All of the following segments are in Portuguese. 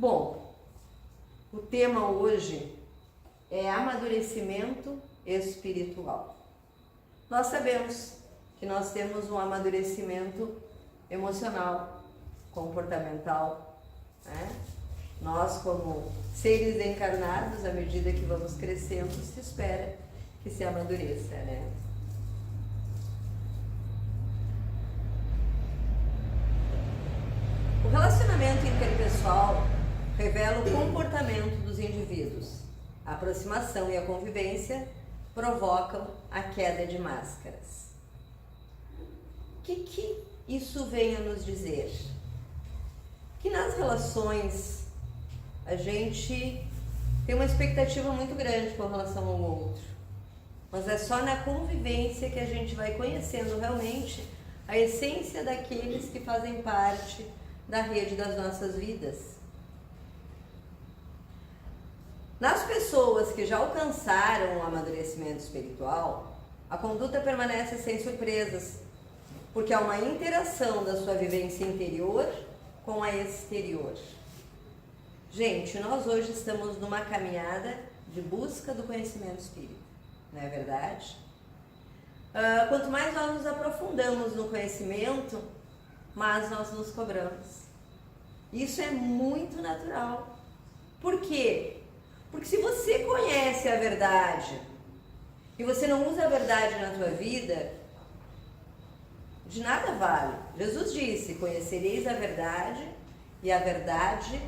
Bom, o tema hoje é amadurecimento espiritual. Nós sabemos que nós temos um amadurecimento emocional, comportamental, né? Nós, como seres encarnados, à medida que vamos crescendo, se espera que se amadureça, né? O relacionamento interpessoal revela o comportamento dos indivíduos. A aproximação e a convivência provocam a queda de máscaras. O que isso vem a nos dizer? Que nas relações a gente tem uma expectativa muito grande com relação ao outro, mas é só na convivência que a gente vai conhecendo realmente a essência daqueles que fazem parte da rede das nossas vidas. Nas pessoas que já alcançaram o amadurecimento espiritual, a conduta permanece sem surpresas, porque há uma interação da sua vivência interior com a exterior. Gente, nós hoje estamos numa caminhada de busca do conhecimento espírita, não é verdade? Quanto mais nós nos aprofundamos no conhecimento, mais nós nos cobramos. Isso é muito natural. Por quê? Porque se você conhece a verdade e você não usa a verdade na tua vida, de nada vale. Jesus disse: conhecereis a verdade e a verdade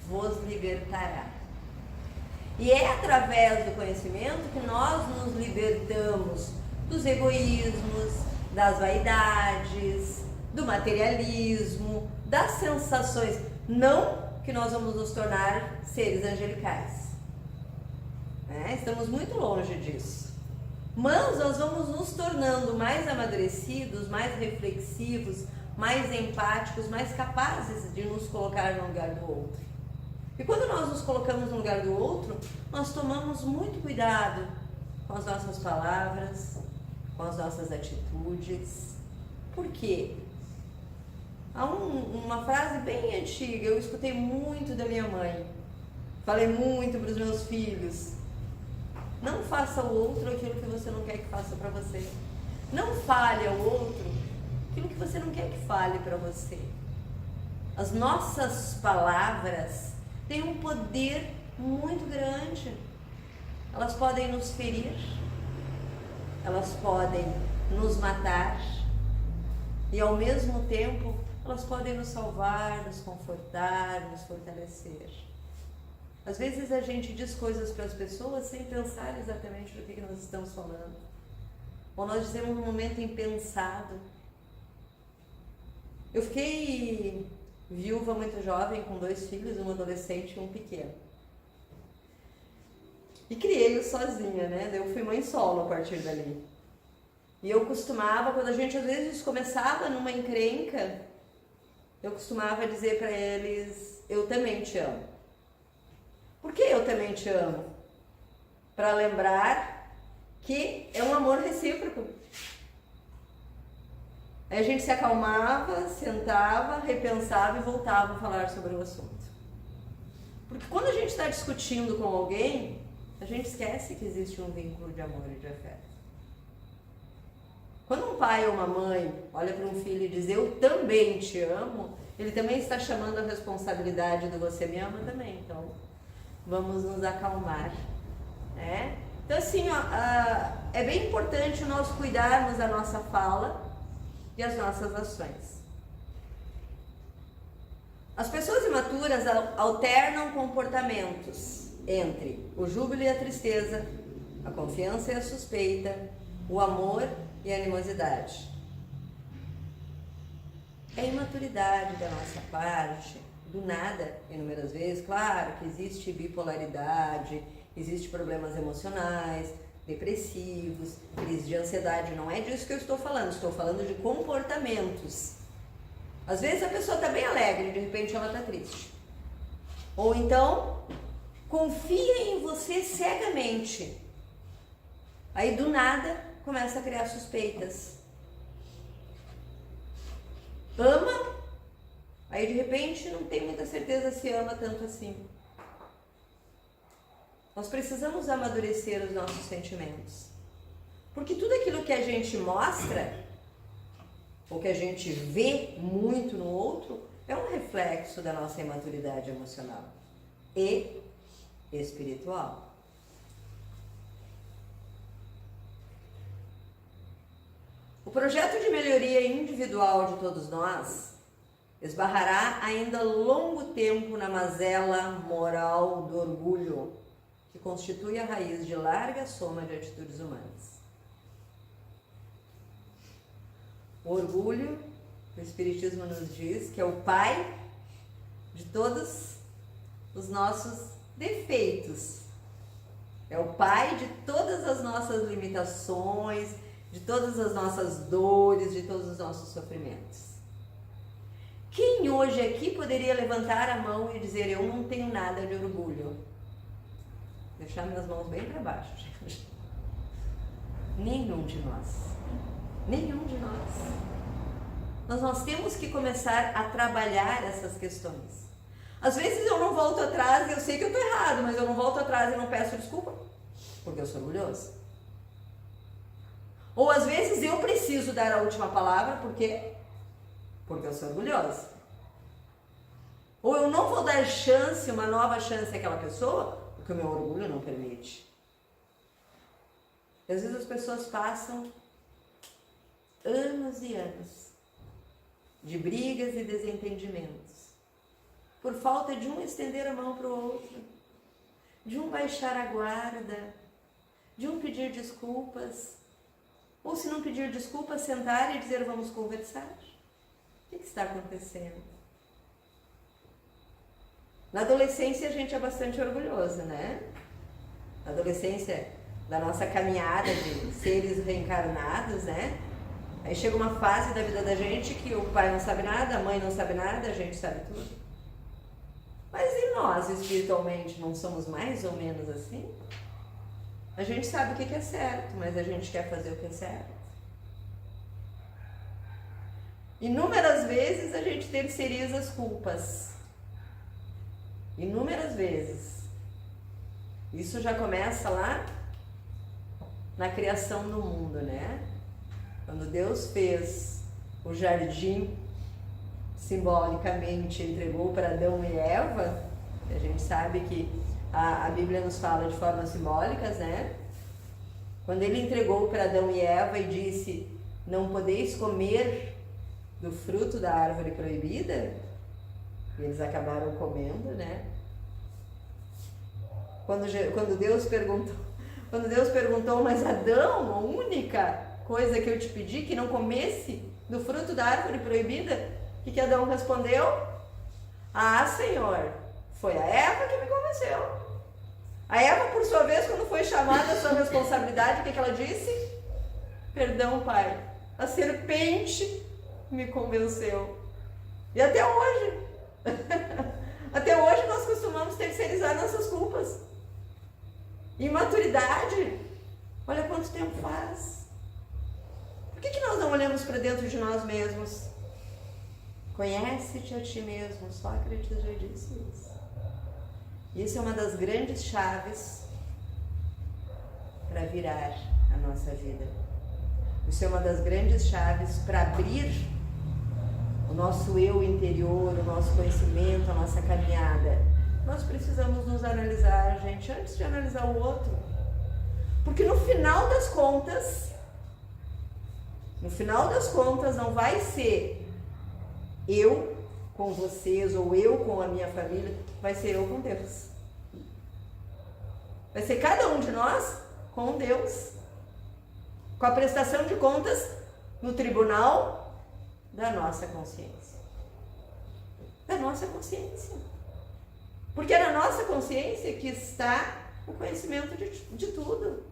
vos libertará. E é através do conhecimento que nós nos libertamos dos egoísmos, das vaidades, do materialismo, das sensações. Não que nós vamos nos tornar seres angelicais. Estamos muito longe disso. Mas nós vamos nos tornando mais amadurecidos, mais reflexivos, mais empáticos, mais capazes de nos colocar no lugar do outro. E quando nós nos colocamos no lugar do outro, nós tomamos muito cuidado com as nossas palavras, com as nossas atitudes. Por quê? Há uma frase bem antiga, eu escutei muito da minha mãe, falei muito para os meus filhos: não faça ao outro aquilo que você não quer que faça para você. Não fale ao outro aquilo que você não quer que fale para você. As nossas palavras têm um poder muito grande. Elas podem nos ferir, elas podem nos matar e ao mesmo tempo elas podem nos salvar, nos confortar, nos fortalecer. Às vezes a gente diz coisas para as pessoas sem pensar exatamente do que nós estamos falando. Ou nós dizemos num momento impensado. Eu fiquei viúva muito jovem, com 2 filhos, um adolescente e um pequeno. E criei-os sozinha, né? Eu fui mãe solo a partir dali. E eu costumava, quando a gente às vezes começava numa encrenca, eu costumava dizer para eles: eu também te amo. Por que eu também te amo? Para lembrar que é um amor recíproco. Aí a gente se acalmava, sentava, repensava e voltava a falar sobre o assunto. Porque quando a gente está discutindo com alguém, a gente esquece que existe um vínculo de amor e de afeto. Quando um pai ou uma mãe olha para um filho e diz: eu também te amo, ele também está chamando a responsabilidade do você me ama também. Então, vamos nos acalmar, né? Então, assim, é bem importante nós cuidarmos da nossa fala e as nossas ações. As pessoas imaturas alternam comportamentos entre o júbilo e a tristeza, a confiança e a suspeita, o amor e a animosidade. É imaturidade da nossa parte, do nada, inúmeras vezes. Claro que existe bipolaridade, existe problemas emocionais, depressivos, crise de ansiedade. Não é disso que eu estou falando de comportamentos. Às vezes a pessoa está bem alegre, de repente ela está triste. Ou então, confia em você cegamente. Aí do nada começa a criar suspeitas. Ama, aí Aí de repente não tem muita certeza se ama tanto assim. Nós precisamos amadurecer os nossos sentimentos. Porque tudo aquilo que a gente mostra, ou que a gente vê muito no outro, é um reflexo da nossa imaturidade emocional e espiritual. O projeto de melhoria individual de todos nós esbarrará ainda longo tempo na mazela moral do orgulho, que constitui a raiz de larga soma de atitudes humanas. O orgulho, o Espiritismo nos diz que é o pai de todos os nossos defeitos. É o pai de todas as nossas limitações, de todas as nossas dores, de todos os nossos sofrimentos. Quem hoje aqui poderia levantar a mão e dizer: eu não tenho nada de orgulho? Deixar minhas mãos bem para baixo, gente. Nenhum de nós. Nenhum de nós. Nós temos que começar a trabalhar essas questões. Às vezes eu não volto atrás e eu sei que eu estou errado, mas eu não volto atrás e não peço desculpa, porque eu sou orgulhoso. Ou às vezes eu preciso dar a última palavra, porque eu sou orgulhosa. Ou eu não vou dar chance, uma nova chance àquela pessoa, porque o meu orgulho não permite. E às vezes as pessoas passam anos e anos de brigas e desentendimentos, por falta de um estender a mão para o outro, de um baixar a guarda, de um pedir desculpas, ou se não pedir desculpas, sentar e dizer: vamos conversar. O que está acontecendo? Na adolescência a gente é bastante orgulhoso, né? Na adolescência da nossa caminhada de seres reencarnados, né? Aí chega uma fase da vida da gente que o pai não sabe nada, a mãe não sabe nada, a gente sabe tudo. Mas e nós, espiritualmente, não somos mais ou menos assim? A gente sabe o que é certo, mas a gente quer fazer o que é certo. Inúmeras vezes a gente terceiriza as culpas. Inúmeras vezes. Isso já começa lá na criação do mundo, né? Quando Deus fez o jardim, simbolicamente entregou para Adão e Eva, a gente sabe que a Bíblia nos fala de formas simbólicas, né? Quando ele entregou para Adão e Eva e disse: não podeis comer do fruto da árvore proibida, e eles acabaram comendo, né? Quando Deus perguntou: mas Adão, a única coisa que eu te pedi, que não comesse do fruto da árvore proibida, o que Adão respondeu? Ah, Senhor, foi a Eva que me convenceu. A Eva, por sua vez, quando foi chamada a sua responsabilidade, o que ela disse? Perdão, pai, a serpente me convenceu. E até hoje, até hoje nós costumamos terceirizar nossas culpas. Imaturidade, olha quanto tempo faz. Por que nós não olhamos para dentro de nós mesmos? Conhece-te a ti mesmo, Sócrates já disse isso. Isso é uma das grandes chaves para virar a nossa vida. Isso é uma das grandes chaves para abrir o nosso eu interior, o nosso conhecimento, a nossa caminhada. Nós precisamos nos analisar, gente, antes de analisar o outro. Porque no final das contas, não vai ser eu com vocês ou eu com a minha família, vai ser eu com Deus. Vai ser cada um de nós com Deus. Com a prestação de contas no tribunal da nossa consciência. Da nossa consciência. Porque é na nossa consciência que está o conhecimento de tudo.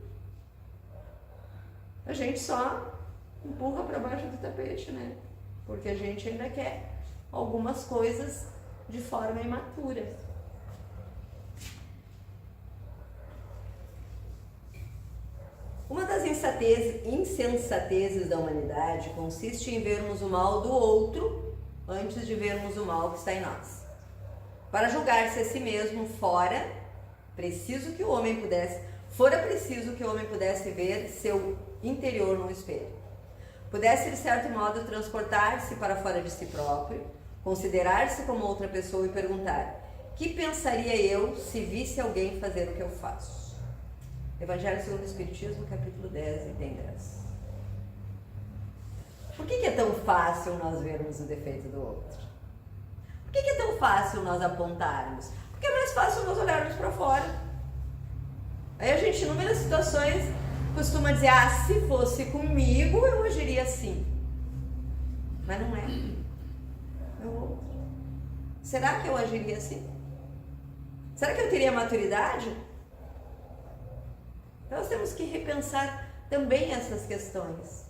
A gente só empurra para baixo do tapete, né? Porque a gente ainda quer algumas coisas de forma imatura. Uma das insensatezes da humanidade consiste em vermos o mal do outro antes de vermos o mal que está em nós. Para julgar-se a si mesmo fora preciso que o homem pudesse ver seu interior no espelho. Pudesse, de certo modo, transportar-se para fora de si próprio, considerar-se como outra pessoa e perguntar: que pensaria eu se visse alguém fazer o que eu faço? Evangelho segundo o Espiritismo, capítulo 10, item 10. Por que é tão fácil nós vermos o defeito do outro? Por que é tão fácil nós apontarmos? Porque é mais fácil nós olharmos para fora. Aí a gente, em inúmeras situações, costuma dizer: ah, se fosse comigo, eu agiria assim. Mas não é. É o outro. Será que eu agiria assim? Será que eu teria maturidade? Então, nós temos que repensar também essas questões.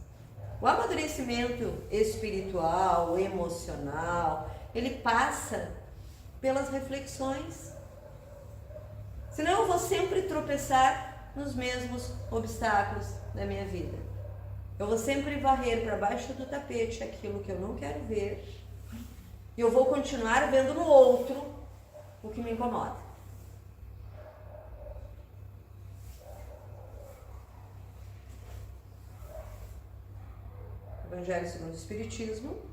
O amadurecimento espiritual, emocional, ele passa pelas reflexões. Senão eu vou sempre tropeçar nos mesmos obstáculos da minha vida. Eu vou sempre varrer para baixo do tapete aquilo que eu não quero ver. E eu vou continuar vendo no outro o que me incomoda. Evangelho segundo o Espiritismo.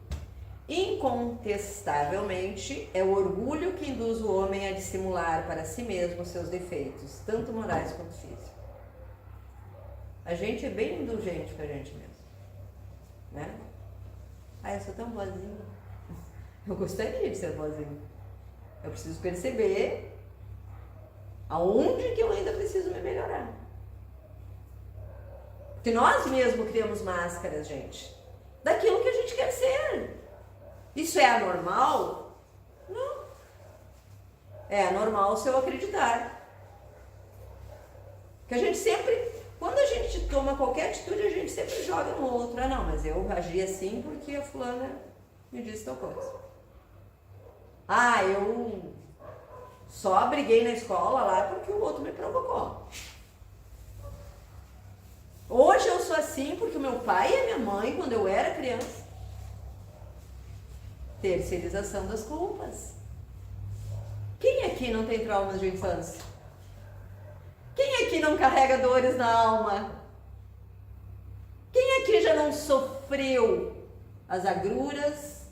Incontestavelmente, é o orgulho que induz o homem a dissimular para si mesmo seus defeitos, tanto morais quanto físicos. A gente é bem indulgente com a gente mesmo, né? Ah, eu sou tão boazinha. Eu gostaria de ser boazinha. Eu preciso perceber aonde que eu ainda preciso me melhorar. Porque nós mesmos criamos máscaras, gente, daquilo que a gente quer ser. Isso é anormal? Não. É anormal se eu acreditar. Porque a gente sempre, quando a gente toma qualquer atitude, a gente sempre joga no outro. Ah, não, mas eu agi assim porque a fulana me disse tal coisa. Ah, eu só briguei na escola lá porque o outro me provocou. Hoje eu sou assim porque o meu pai e a minha mãe, quando eu era criança. Terceirização das culpas. Quem aqui não tem traumas de infância? Quem aqui não carrega dores na alma? Quem aqui já não sofreu as agruras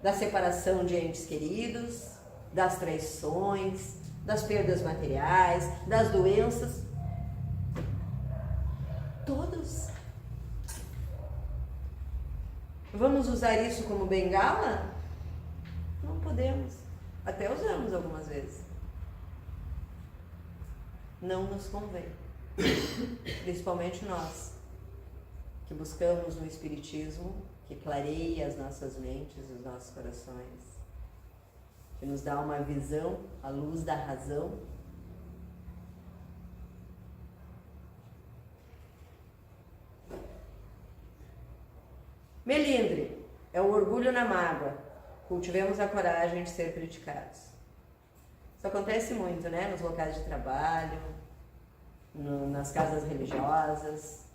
da separação de entes queridos, das traições, das perdas materiais, das doenças? Todos. Vamos usar isso como bengala? Não podemos. Até usamos algumas vezes. Não nos convém. Principalmente nós, que buscamos no Espiritismo, que clareia as nossas mentes, os nossos corações, que nos dá uma visão à luz da razão. Melindre, é o orgulho na mágoa. Cultivemos a coragem de ser criticados. Isso acontece muito, né? Nos locais de trabalho, nas casas religiosas.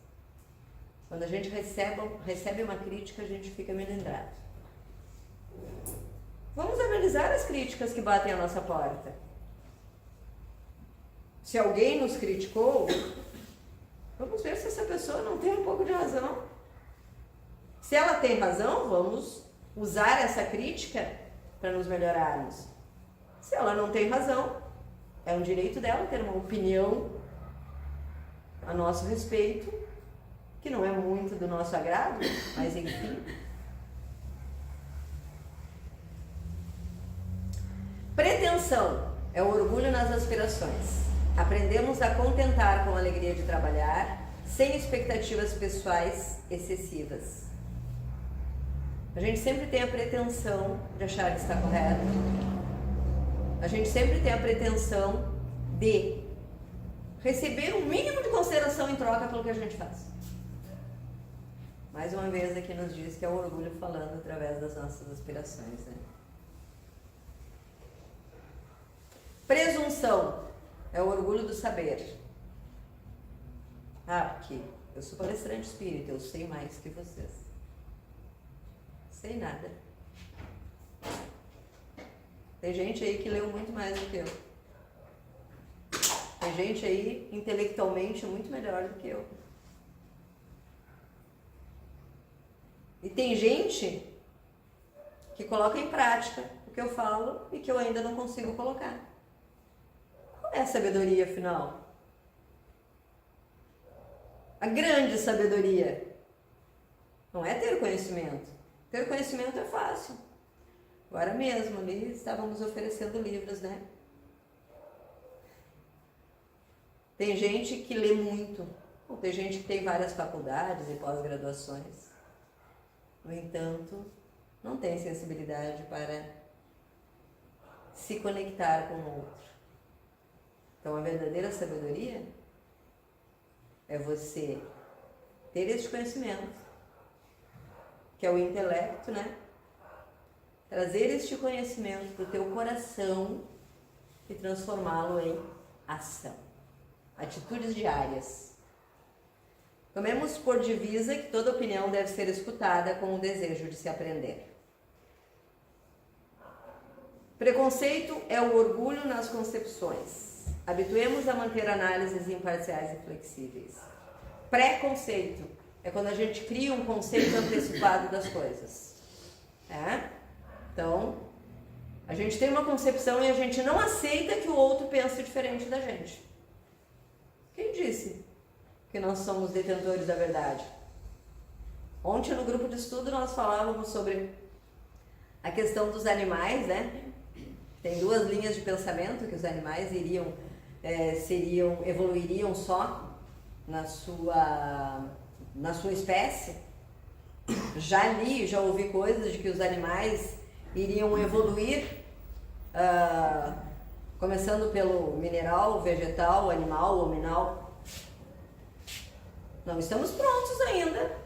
Quando a gente recebe uma crítica, a gente fica melindrado. Vamos analisar as críticas que batem à nossa porta. Se alguém nos criticou, vamos ver se essa pessoa não tem um pouco de razão. Se ela tem razão, vamos usar essa crítica para nos melhorarmos. Se ela não tem razão, é um direito dela ter uma opinião a nosso respeito, que não é muito do nosso agrado, mas enfim. Pretensão é o orgulho nas aspirações. Aprendemos a contentar com a alegria de trabalhar, sem expectativas pessoais excessivas. A gente sempre tem a pretensão de achar que está correto. A gente sempre tem a pretensão de receber um mínimo de consideração em troca pelo que a gente faz. Mais uma vez aqui nos diz que é o orgulho falando através das nossas aspirações, né? Presunção é o orgulho do saber. Ah, porque eu sou palestrante espírita, eu sei mais que vocês. Sei nada. Tem gente aí que leu muito mais do que eu. Tem gente aí intelectualmente muito melhor do que eu. E tem gente que coloca em prática o que eu falo e que eu ainda não consigo colocar. Qual é a sabedoria, afinal? A grande sabedoria não é ter conhecimento. Ter conhecimento é fácil. Agora mesmo ali estávamos oferecendo livros, né? Tem gente que lê muito, ou tem gente que tem várias faculdades e pós-graduações. No entanto, não tem sensibilidade para se conectar com o outro. Então, a verdadeira sabedoria é você ter este conhecimento, que é o intelecto, né? Trazer este conhecimento para o teu coração e transformá-lo em ação. Atitudes diárias. Tomemos por divisa que toda opinião deve ser escutada com o desejo de se aprender. Preconceito é o orgulho nas concepções. Habituemos a manter análises imparciais e flexíveis. Preconceito é quando a gente cria um conceito antecipado das coisas. Então, a gente tem uma concepção e a gente não aceita que o outro pense diferente da gente. Quem disse que nós somos detentores da verdade? Ontem no grupo de estudo nós falávamos sobre a questão dos animais, né? Tem duas linhas de pensamento que os animais evoluiriam só na sua espécie. Já ouvi coisas de que os animais iriam evoluir, começando pelo mineral, vegetal, animal, hominal. Não estamos prontos ainda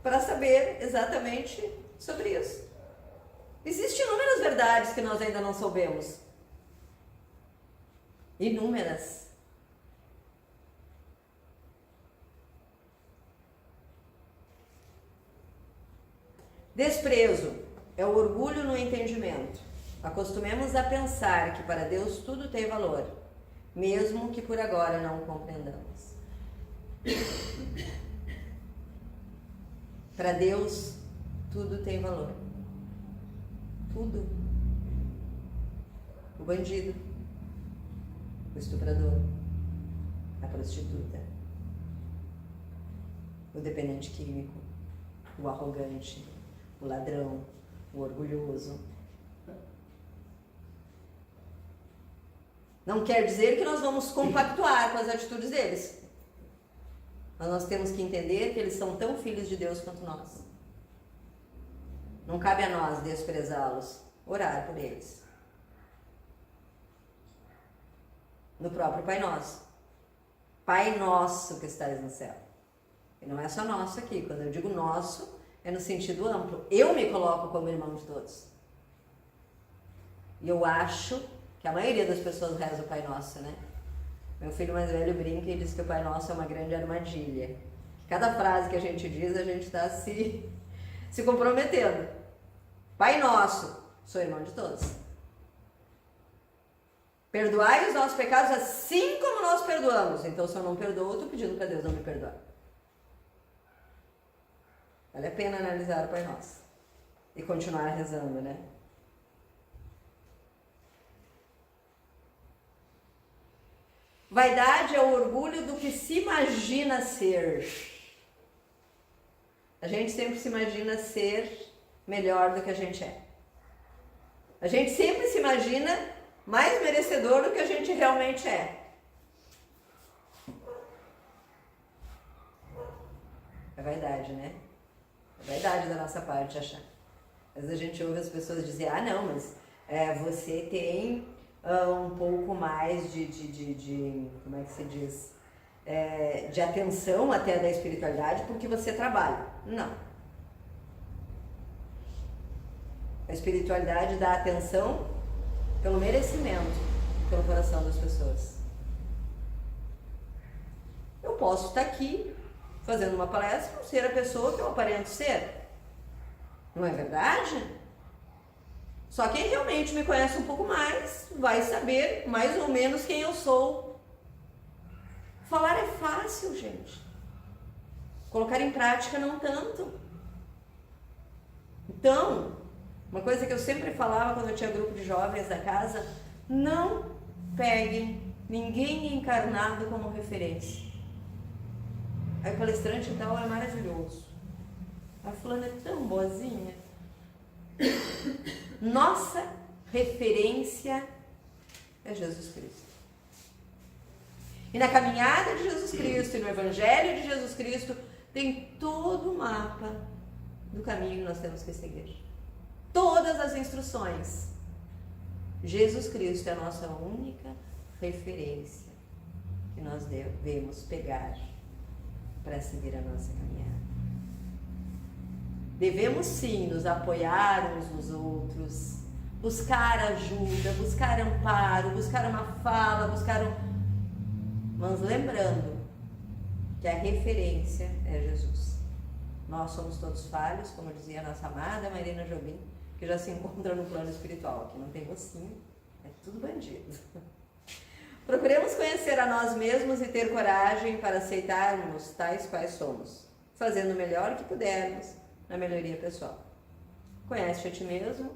para saber exatamente sobre isso. Existem inúmeras verdades que nós ainda não soubemos. Inúmeras. Desprezo é o orgulho no entendimento. Acostumemos a pensar que para Deus tudo tem valor, mesmo que por agora não o compreendamos. Para Deus tudo tem valor. Tudo. O bandido, o estuprador, a prostituta, o dependente químico, o arrogante, o ladrão, o orgulhoso. Não quer dizer que nós vamos compactuar com as atitudes deles. Mas nós temos que entender que eles são tão filhos de Deus quanto nós. Não cabe a nós desprezá-los, orar por eles. No próprio Pai Nosso. Pai Nosso que estás no céu. E não é só nosso aqui. Quando eu digo nosso, é no sentido amplo. Eu me coloco como irmão de todos. E eu acho que a maioria das pessoas reza o Pai Nosso, né? Meu filho mais velho brinca e diz que o Pai Nosso é uma grande armadilha. Cada frase que a gente diz, a gente está se comprometendo. Pai Nosso, sou irmão de todos. Perdoai os nossos pecados assim como nós perdoamos. Então, se eu não perdoo, eu estou pedindo para Deus não me perdoar. Vale a pena analisar o Pai Nosso e continuar rezando, né? Vaidade é o orgulho do que se imagina ser. A gente sempre se imagina ser melhor do que a gente é. A gente sempre se imagina mais merecedor do que a gente realmente é. É vaidade, né? É vaidade da nossa parte achar. Às vezes a gente ouve as pessoas dizer, não, mas você tem um pouco mais de como é que se diz? De atenção até da espiritualidade porque você trabalha. Não. A espiritualidade dá atenção pelo merecimento, pelo coração das pessoas. Eu posso estar aqui fazendo uma palestra e ser a pessoa que eu aparento ser. Não é verdade? Só quem realmente me conhece um pouco mais vai saber mais ou menos quem eu sou. Falar é fácil, gente. Colocar em prática não tanto. Então, uma coisa que eu sempre falava quando eu tinha grupo de jovens da casa, não peguem ninguém encarnado como referência. Aí o palestrante e tal é maravilhoso. A fulana é tão boazinha. Nossa referência é Jesus Cristo. E na caminhada de Jesus Cristo e no Evangelho de Jesus Cristo tem todo o mapa do caminho que nós temos que seguir. Todas as instruções. Jesus Cristo é a nossa única referência que nós devemos pegar para seguir a nossa caminhada. Devemos sim nos apoiar uns nos outros, buscar ajuda, buscar amparo, buscar uma fala, mas lembrando que a referência é Jesus. Nós somos todos falhos, como dizia a nossa amada Marina Jobim, que já se encontra no plano espiritual, que não tem mocinho, é tudo bandido. Procuremos conhecer a nós mesmos e ter coragem para aceitarmos tais quais somos, fazendo o melhor que pudermos na melhoria pessoal. Conhece-te a ti mesmo,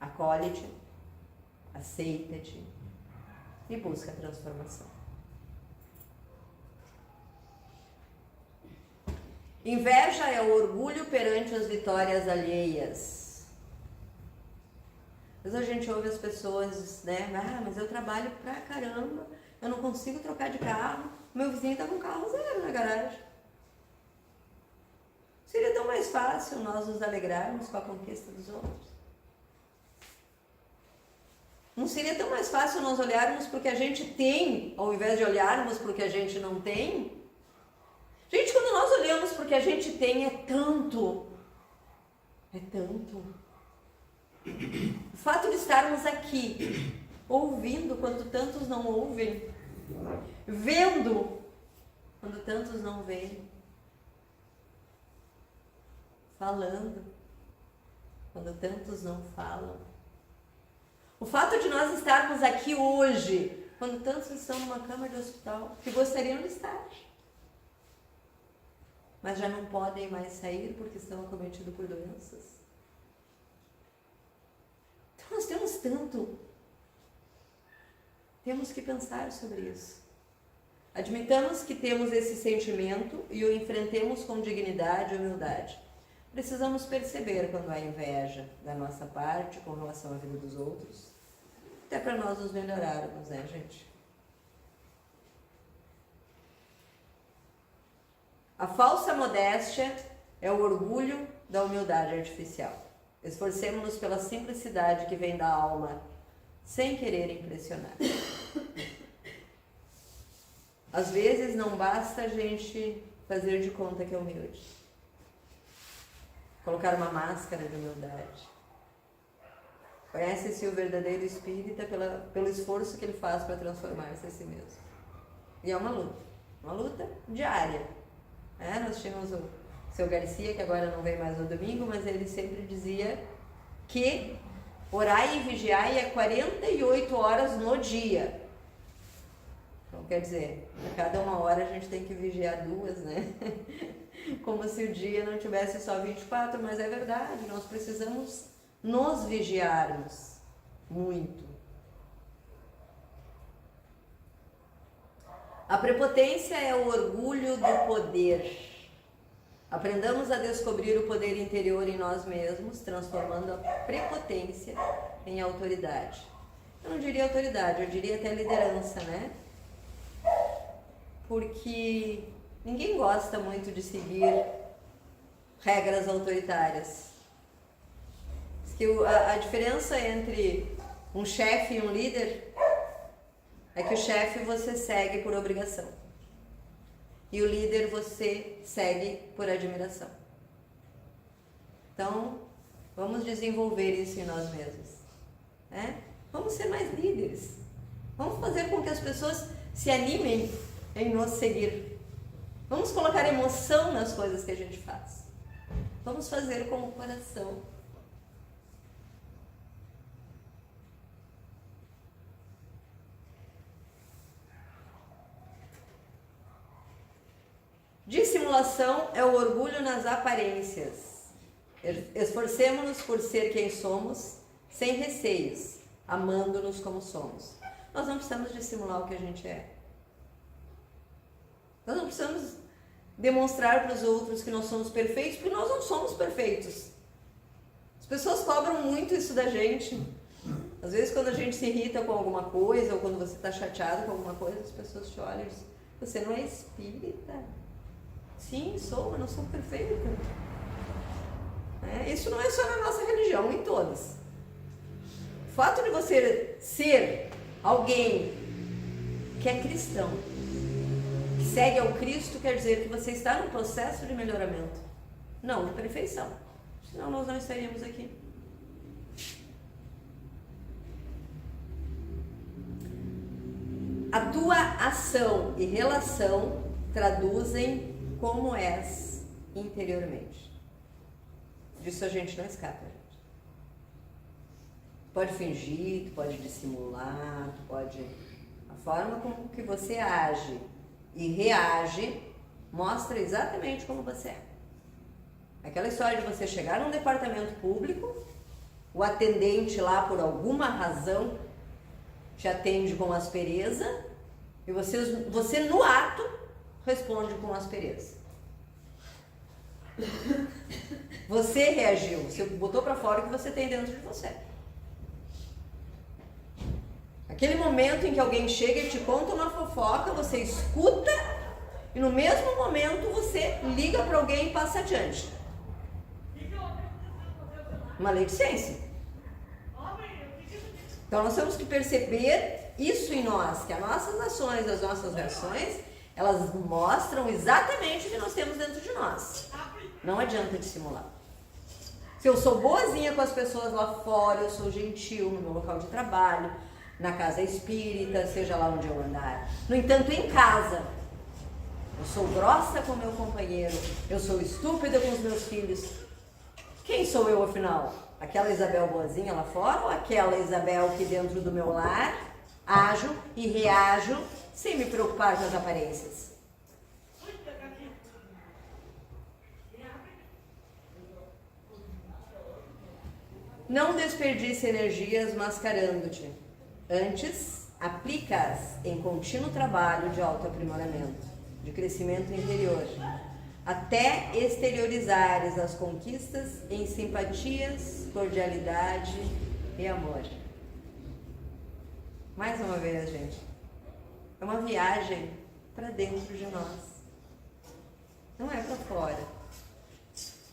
acolhe-te, aceita-te e busca a transformação. Inveja é o orgulho perante as vitórias alheias. Às vezes a gente ouve as pessoas, né? Ah, mas eu trabalho pra caramba, eu não consigo trocar de carro, meu vizinho tá com carro zero na garagem. Seria tão mais fácil nós nos alegrarmos com a conquista dos outros. Não seria tão mais fácil nós olharmos para o que a gente tem, ao invés de olharmos para o que a gente não tem? Gente, quando nós olhamos para o que a gente tem, é tanto. É tanto. O fato de estarmos aqui, ouvindo quando tantos não ouvem, vendo quando tantos não veem, falando quando tantos não falam. O fato de nós estarmos aqui hoje, quando tantos estão numa cama de hospital, que gostariam de estar, mas já não podem mais sair porque estão acometidos por doenças. Então nós temos tanto. Temos que pensar sobre isso. Admitamos que temos esse sentimento e o enfrentemos com dignidade e humildade. Precisamos perceber quando há inveja da nossa parte com relação à vida dos outros, até para nós nos melhorarmos, né, gente? A falsa modéstia é o orgulho da humildade artificial. Esforcemos-nos pela simplicidade que vem da alma, sem querer impressionar. Às vezes não basta a gente fazer de conta que é humilde. Colocar uma máscara de humildade. Conhece-se o verdadeiro espírita pelo esforço que ele faz para transformar-se a si mesmo. E é uma luta diária. Nós tínhamos o seu Garcia, que agora não vem mais no domingo, mas ele sempre dizia que orar e vigiar é 48 horas no dia. Então, quer dizer, a cada uma hora a gente tem que vigiar 2, né? Como se o dia não tivesse só 24, mas é verdade, nós precisamos nos vigiarmos muito. A prepotência é o orgulho do poder. Aprendamos a descobrir o poder interior em nós mesmos, transformando a prepotência em autoridade. Eu não diria autoridade, eu diria até liderança, né? Porque ninguém gosta muito de seguir regras autoritárias. A diferença entre um chefe e um líder é que o chefe você segue por obrigação e o líder você segue por admiração. Então, vamos desenvolver isso em nós mesmos, né? Vamos ser mais líderes. Vamos fazer com que as pessoas se animem em nos seguir. Vamos colocar emoção nas coisas que a gente faz. Vamos fazer com o coração. dissimulação é o orgulho nas aparências. Esforcemo-nos por ser quem somos, sem receios, amando-nos como somos. Nós não precisamos dissimular o que a gente é. Nós não precisamos demonstrar para os outros que nós somos perfeitos, porque nós não somos perfeitos. As pessoas cobram muito isso da gente. Às vezes, quando a gente se irrita com alguma coisa, ou quando você está chateado com alguma coisa, as pessoas te olham e dizem: você não é espírita? Sim, sou, mas não sou perfeita. Isso não é só na nossa religião, em todas. O fato de você ser alguém que é cristão, que segue ao Cristo, quer dizer que você está num processo de melhoramento, não de perfeição. Senão nós não estaríamos aqui. A tua ação e relação traduzem como és interiormente. Disso a gente não escapa, gente. Tu pode fingir, tu pode dissimular, tu pode... A forma como que você age e reage mostra exatamente como você é. Aquela história de você chegar num departamento público, o atendente lá, por alguma razão, te atende com aspereza e você no ato responde com aspereza. Você reagiu, você botou para fora o que você tem dentro de você. Aquele momento em que alguém chega e te conta uma fofoca, você escuta e no mesmo momento você liga para alguém e passa adiante. Maledicência. Então nós temos que perceber isso em nós, que as nossas ações, as nossas reações, elas mostram exatamente o que nós temos dentro de nós. Não adianta dissimular. Se eu sou boazinha com as pessoas lá fora, eu sou gentil no meu local de trabalho, na casa espírita, seja lá onde eu andar. No entanto, em casa, eu sou grossa com meu companheiro, eu sou estúpida com os meus filhos. Quem sou eu, afinal? Aquela Isabel boazinha lá fora ou aquela Isabel que dentro do meu lar ajo e reajo sem me preocupar com as aparências? Não desperdice energias mascarando-te. Antes, aplica-as em contínuo trabalho de autoaprimoramento, de crescimento interior, até exteriorizares as conquistas em simpatias, cordialidade e amor. Mais uma vez, gente, é uma viagem para dentro de nós, não é para fora.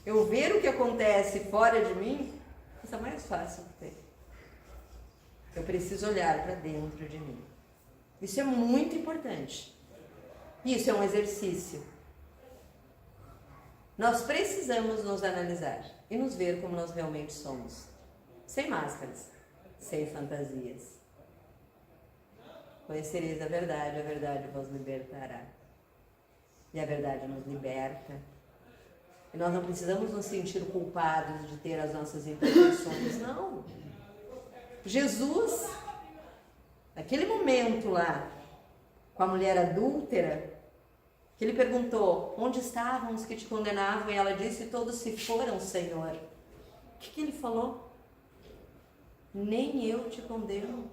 Eu ver o que acontece fora de mim, isso é mais fácil que tem. Eu preciso olhar para dentro de mim. Isso é muito importante. Isso é um exercício. Nós precisamos nos analisar e nos ver como nós realmente somos. Sem máscaras, sem fantasias. Conhecereis a verdade vos libertará. E a verdade nos liberta. E nós não precisamos nos sentir culpados de ter as nossas imperfeições, não. Jesus, naquele momento lá, com a mulher adúltera, que ele perguntou, onde estavam os que te condenavam? E ela disse, todos se foram, Senhor. O que ele falou? Nem eu te condeno.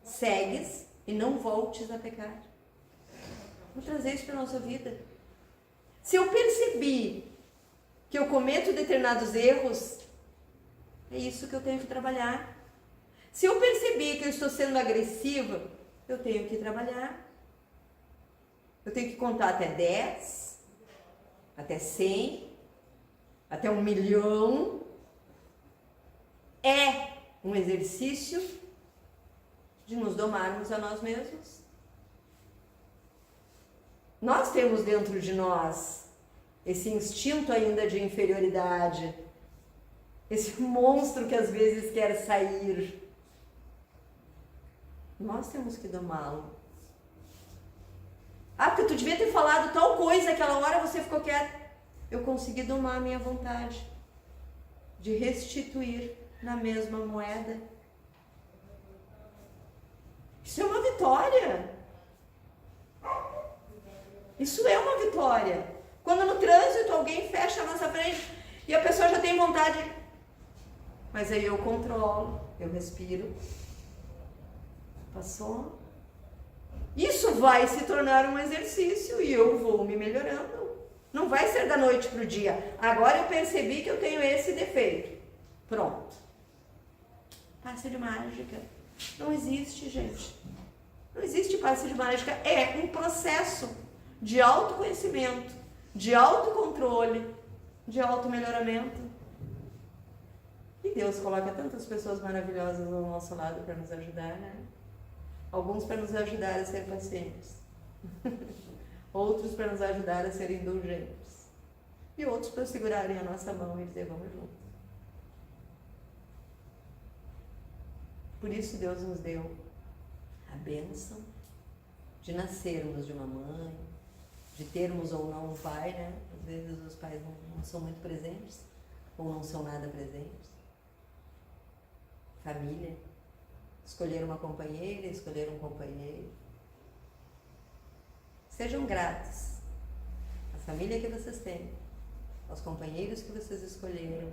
Segues e não voltes a pecar. Vamos trazer isso para a nossa vida. Se eu percebi que eu cometo determinados erros, é isso que eu tenho que trabalhar. Se eu percebi que eu estou sendo agressiva, eu tenho que trabalhar. Eu tenho que contar até 10, até 100, até 1 milhão. É um exercício de nos domarmos a nós mesmos. Nós temos dentro de nós esse instinto ainda de inferioridade, esse monstro que às vezes quer sair. Nós temos que domá-lo. Ah, porque tu devia ter falado tal coisa, aquela hora você ficou quieto. Eu consegui domar a minha vontade de restituir na mesma moeda. Isso é uma vitória. Isso é uma vitória. Quando no trânsito alguém fecha a nossa frente e a pessoa já tem vontade, mas aí eu controlo, eu respiro. Passou. Isso vai se tornar um exercício e eu vou me melhorando. Não vai ser da noite para o dia. Agora eu percebi que eu tenho esse defeito. Pronto. Passe de mágica. Não existe, gente. Não existe passe de mágica. É um processo de autoconhecimento, de autocontrole, de automelhoramento. E Deus coloca tantas pessoas maravilhosas ao nosso lado para nos ajudar, né? Alguns para nos ajudar a ser pacientes. Outros para nos ajudar a ser indulgentes. E outros para segurarem a nossa mão e dizer, vamos juntos. Por isso Deus nos deu a bênção de nascermos de uma mãe, de termos ou não um pai, né? Às vezes os pais não são muito presentes, ou não são nada presentes. Família. Escolher uma companheira, escolher um companheiro. Sejam gratos à família que vocês têm, aos companheiros que vocês escolheram,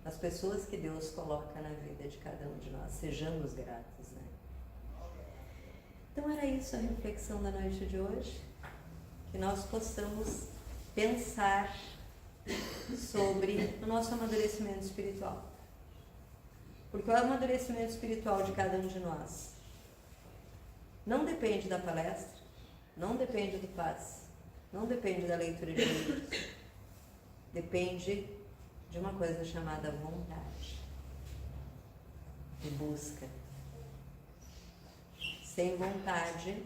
às pessoas que Deus coloca na vida de cada um de nós. Sejamos gratos, né? Então era isso a reflexão da noite de hoje. Que nós possamos pensar sobre o nosso amadurecimento espiritual. Porque o amadurecimento espiritual de cada um de nós não depende da palestra, não depende do passe, não depende da leitura de livros. Depende de uma coisa chamada vontade, de busca. Sem vontade,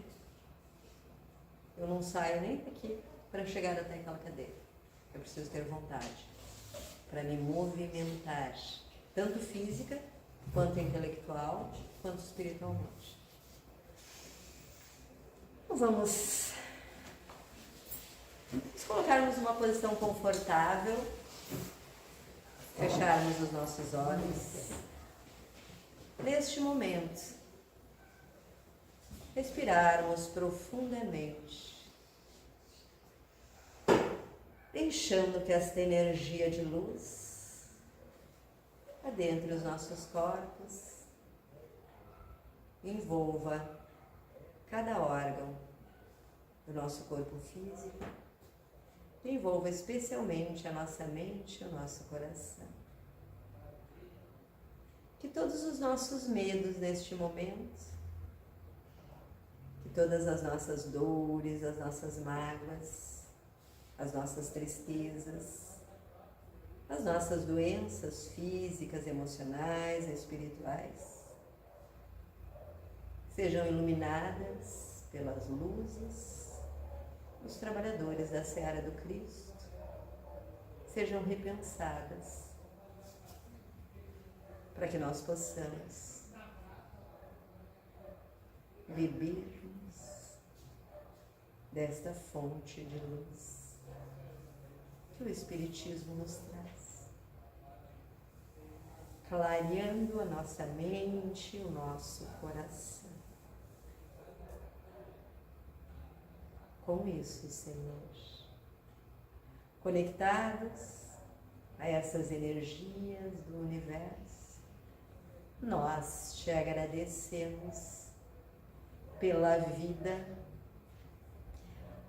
eu não saio nem daqui para chegar até aquela cadeira. Eu preciso ter vontade para me movimentar, tanto física, quanto intelectual, quanto espiritualmente. Então vamos colocarmos numa posição confortável, fecharmos os nossos olhos. Neste momento, respirarmos profundamente, deixando que esta energia de luz adentre os nossos corpos, envolva cada órgão do nosso corpo físico, envolva especialmente a nossa mente e o nosso coração. Que todos os nossos medos neste momento, que todas as nossas dores, as nossas mágoas, as nossas tristezas, as nossas doenças físicas, emocionais, espirituais, sejam iluminadas pelas luzes dos trabalhadores da Seara do Cristo, sejam repensadas para que nós possamos bebermos desta fonte de luz que o Espiritismo nos traz, clareando a nossa mente, o nosso coração. Com isso, Senhor, conectados a essas energias do universo, nós te agradecemos pela vida,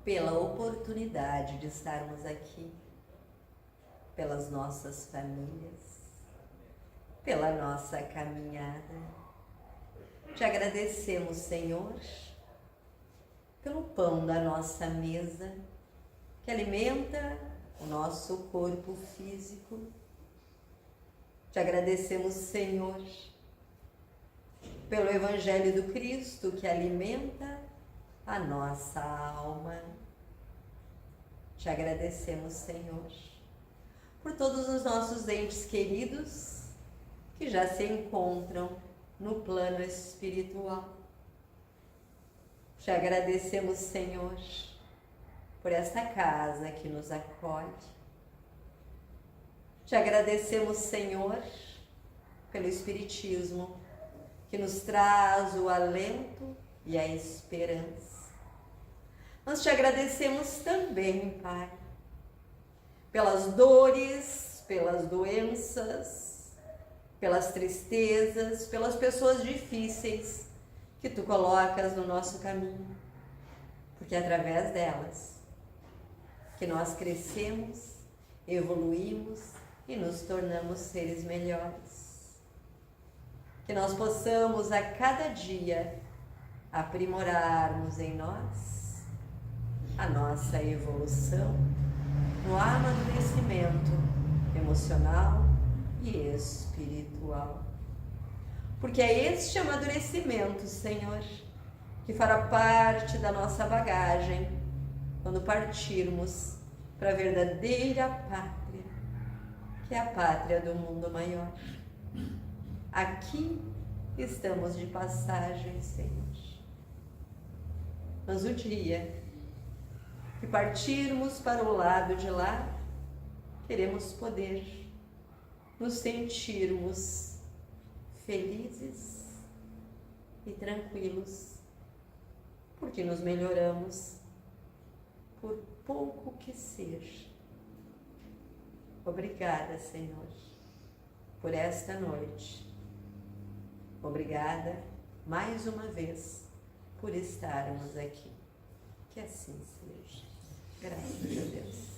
pela oportunidade de estarmos aqui, pelas nossas famílias, pela nossa caminhada. Te agradecemos, Senhor, pelo pão da nossa mesa, que alimenta o nosso corpo físico. Te agradecemos, Senhor, pelo Evangelho do Cristo, que alimenta a nossa alma. Te agradecemos, Senhor, por todos os nossos entes queridos que já se encontram no plano espiritual. Te agradecemos, Senhor, por esta casa que nos acolhe. Te agradecemos, Senhor, pelo Espiritismo que nos traz o alento e a esperança. Nós te agradecemos também, Pai, pelas dores, pelas doenças, pelas tristezas, pelas pessoas difíceis que tu colocas no nosso caminho, porque é através delas que nós crescemos, evoluímos e nos tornamos seres melhores. Que nós possamos a cada dia aprimorarmos em nós a nossa evolução no amadurecimento emocional e espiritual. Porque é este amadurecimento, Senhor, que fará parte da nossa bagagem quando partirmos para a verdadeira pátria, que é a pátria do mundo maior. Aqui estamos de passagem, Senhor. Mas o dia que partirmos para o lado de lá, queremos poder nos sentirmos felizes e tranquilos, porque nos melhoramos, por pouco que seja. Obrigada, Senhor, por esta noite. Obrigada, mais uma vez, por estarmos aqui. Que assim seja. Graças a Deus.